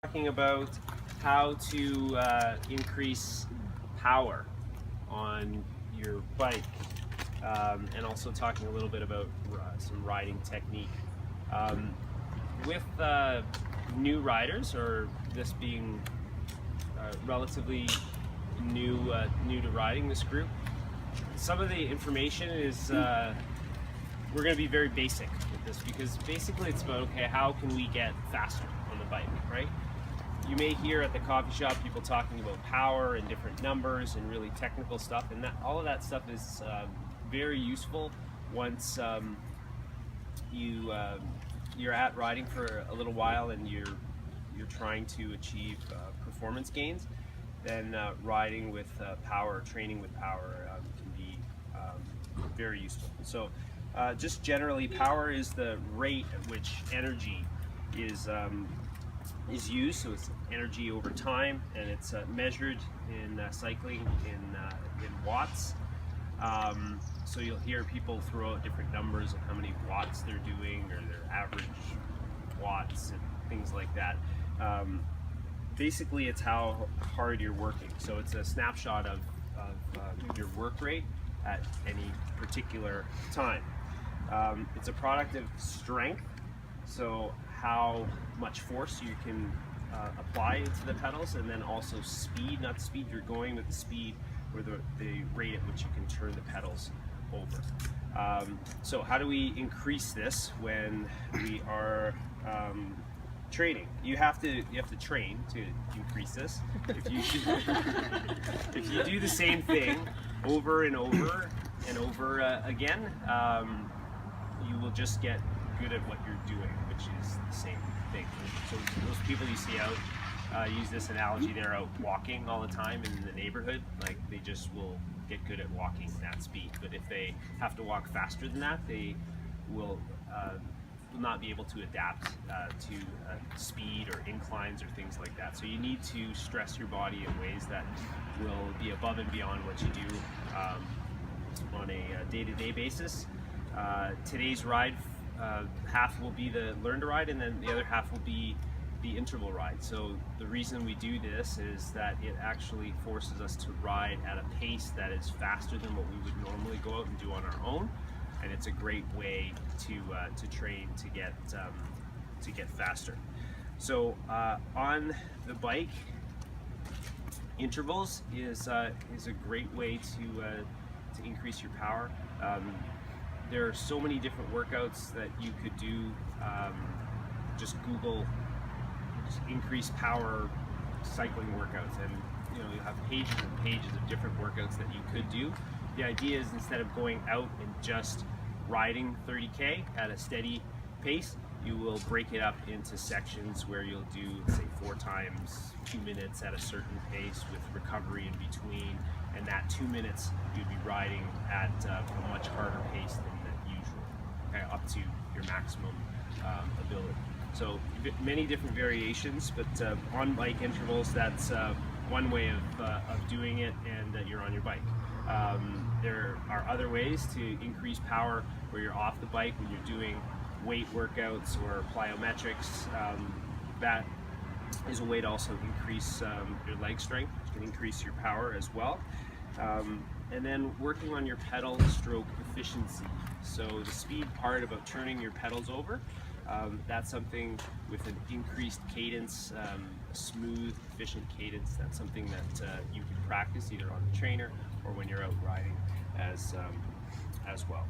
Talking about how to increase power on your bike, and also talking a little bit about some riding technique. Um, with new riders, or this being relatively new to riding this group, some of the information is we're going to be very basic with this, because basically it's about, okay, how can we get faster on the bike, right? You may hear at the coffee shop people talking about power and different numbers and really technical stuff, and that all of that stuff is very useful once you're at riding for a little while and you're trying to achieve performance gains. Then riding with power, training with power can be very useful. So just generally, power is the rate at which energy is used. So it's energy over time, and it's measured in cycling in watts. So you'll hear people throw out different numbers of how many watts they're doing, or their average watts and things like that. Basically, it's how hard you're working. So it's a snapshot of your work rate at any particular time. It's a product of strength, so how much force you can apply into the pedals, and then also speed, not the speed you're going, but the speed or the rate at which you can turn the pedals over. So how do we increase this when we are training? You have to train to increase this. If you do the same thing over and over and over again, you will just get good at what you're doing, which is the same thing. So those people you see out, use this analogy, they're out walking all the time in the neighborhood, like they just will get good at walking that speed. But if they have to walk faster than that, they will not be able to adapt to speed or inclines or things like that. So you need to stress your body in ways that will be above and beyond what you do on a day-to-day basis. Today's ride, half will be the learn to ride, and then the other half will be the interval ride. So the reason we do this is that it actually forces us to ride at a pace that is faster than what we would normally go out and do on our own, and it's a great way to train to get faster. So on the bike, intervals is a great way to increase your power. There are so many different workouts that you could do. Just Google increase power cycling workouts, and you have pages and pages of different workouts that you could do. The idea is, instead of going out and just riding 30K at a steady pace, you will break it up into sections where you'll do, say, 4 times 2 minutes at a certain pace with recovery in between, and that 2 minutes you'd be riding at a much harder pace than the usual, okay, up to your maximum ability. So many different variations, but on bike intervals, that's one way of doing it, and you're on your bike. There are other ways to increase power where you're off the bike, when you're doing weight workouts or plyometrics. That is a way to also increase your leg strength, which can increase your power as well. And then working on your pedal stroke efficiency. So the speed part about turning your pedals over, that's something with an increased cadence, a smooth, efficient cadence. That's something that you can practice either on the trainer or when you're out riding as well.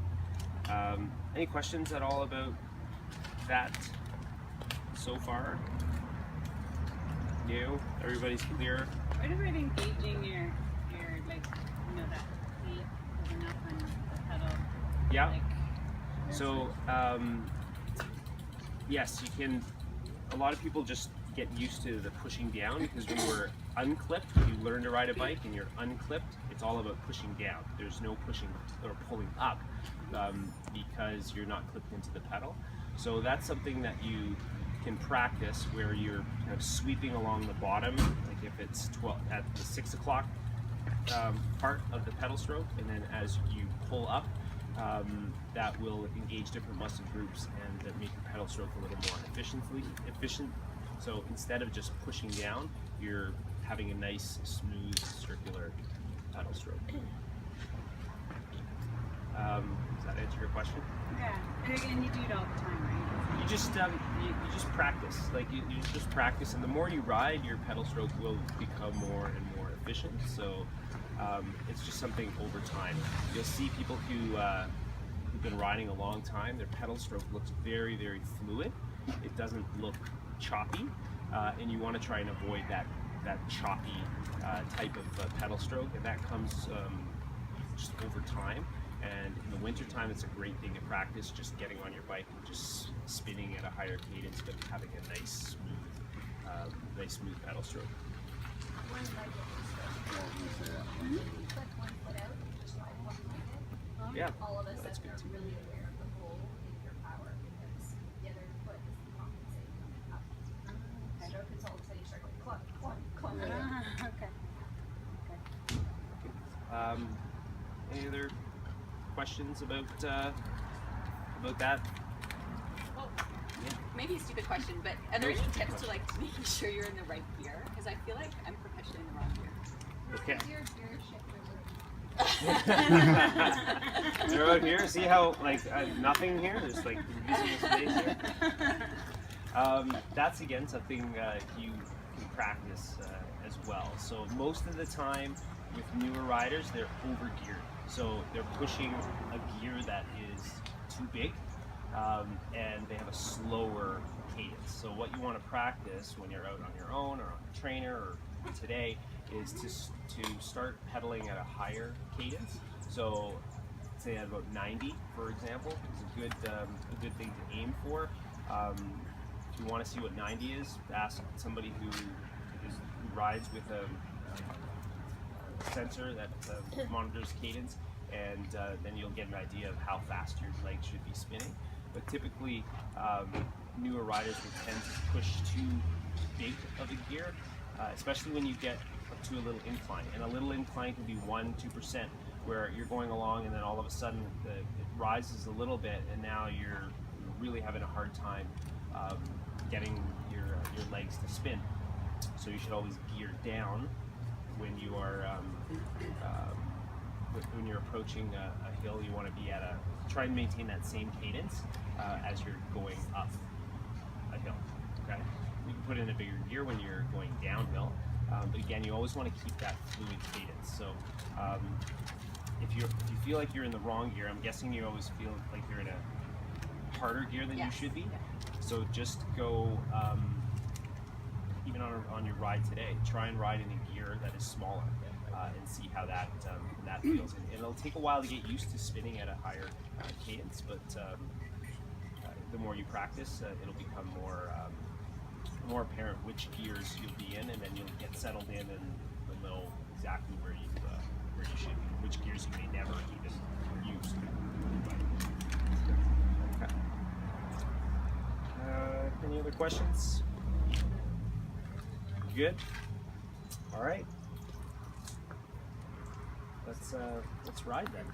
Any questions at all about that so far? No? Everybody's clear? What about engaging your like, that weight is enough on the pedal? Yeah. Like, So, yes, you can. A lot of people just get used to the pushing down, because when we're unclipped, when you learn to ride a bike and you're unclipped, it's all about pushing down. There's no pushing or pulling up because you're not clipped into the pedal. So that's something that you can practice, where you're kind of sweeping along the bottom, like if it's 12 at the 6 o'clock part of the pedal stroke, and then as you pull up, that will engage different muscle groups and make your pedal stroke a little more efficient. So instead of just pushing down, you're having a nice, smooth, circular pedal stroke. Does that answer your question? Yeah. And you do it all the time, right? You just practice. Like you just practice, and the more you ride, your pedal stroke will become more and more efficient. So it's just something over time. You'll see people who've been riding a long time. Their pedal stroke looks very, very fluid. It doesn't look choppy, and you want to try and avoid that choppy type of pedal stroke, and that comes just over time. And in the winter time, it's a great thing to practice, just getting on your bike and just spinning at a higher cadence, but having a nice smooth pedal stroke. One leg Put one foot out, just ride one leg. Yeah, All of us that's that good are too. really aware of the whole in your power, because the other foot is the compensating up. Stroke is all of a sudden you start going clunk, clunk, clunk. Okay. Any other questions about that? Well, maybe a stupid question, but are there any tips to like making sure you're in the right gear? Because I feel like I'm perpetually in the wrong gear. Okay. Your gear shifter. They're out here. See how like nothing here? There's like invisible space here. That's again something you can practice as well. So most of the time with newer riders, they're over geared. So they're pushing a gear that is too big, and they have a slower cadence. So what you want to practice when you're out on your own or on a trainer or today is to start pedaling at a higher cadence. So say at about 90, for example, is a good thing to aim for. If you want to see what 90 is, ask somebody who rides with a sensor that monitors cadence, and then you'll get an idea of how fast your legs should be spinning. But typically, newer riders will tend to push too big of a gear, especially when you get up to a little incline. And a little incline can be 1-2%, where you're going along and then all of a sudden it rises a little bit, and now you're really having a hard time getting your legs to spin. So you should always gear down when you are when you're approaching a hill. You want to be at try and maintain that same cadence as you're going up a hill. Okay, you can put in a bigger gear when you're going downhill, but again, you always want to keep that fluid cadence. So if you feel like you're in the wrong gear, I'm guessing you always feel like you're in a harder gear than you should be. So just go. Even on your ride today, try and ride in a gear that is smaller and see how that feels. And it'll take a while to get used to spinning at a higher cadence, but the more you practice, it'll become more apparent which gears you'll be in, and then you'll get settled in and you'll know exactly where you should be, which gears you may never even use. Okay. Any other questions? Good. All right. Let's ride then.